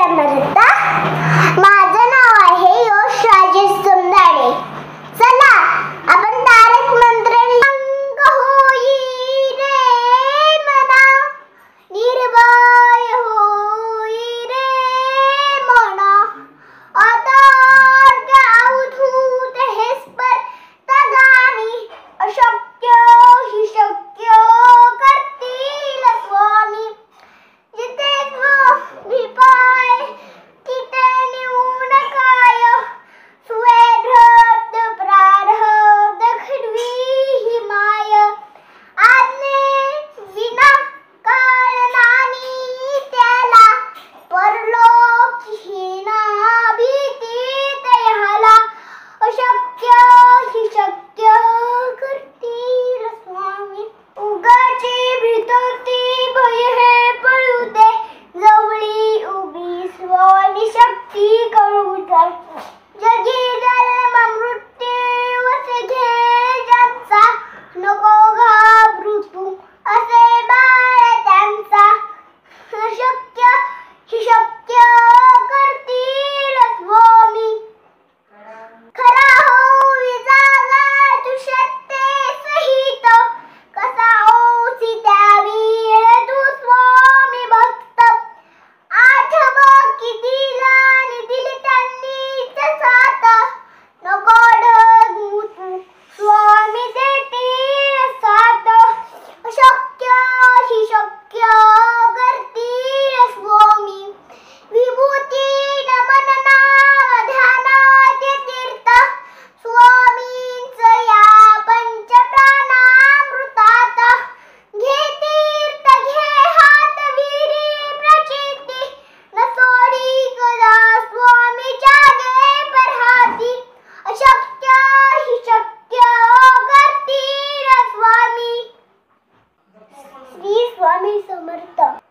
अमृता. माझं नाव आहे यश राजेश समदाडे. चला आपण तारक मंत्र होई रे मना, निर्भय होई रे मना, अतर्क अवधूत हे स्पर्धगामी, अशक्य हि शक्य करतील स्वामी. जिथे विपाय तिथे न्यून काय, स्वेधृत प्रारब्ध घडवी ही माय. आज्ञे विना काळनानी त्याला, परलोकीहीना भीती तयाला, अशक्य हि शक्य करतील स्वामी. उगाची भीतोती भय हे पळू दे, जवळी उभी स्वामी शक्ती करू दे. जगी जन्म मृत्यू वसे घे ज्यांचा, नको घाबरू तू असे बाळ त्यांचा. अशक्य हि शक्य करतील स्वामी. खरा होई जागा तू सत्ते सहित, कसा ओसी त्यावेळ तू स्वामी भक्त. आठव किती लानी दिली त्यांनीच साथ, नको ढगू तू स्वामी देतील साथ. अशक्य हि शक्य करतील स्वामी. विभूती नमन नाम ध्यानात तीर्थ, स्वामींच या पंच प्राणामृतात. घे तीर्थ घे हात विहिरी प्रचिती, न सोडी कदा स्वामीच्या गे परहाती. अशक्य हि शक्य करतील स्वामी. श्री स्वामी समर्थ.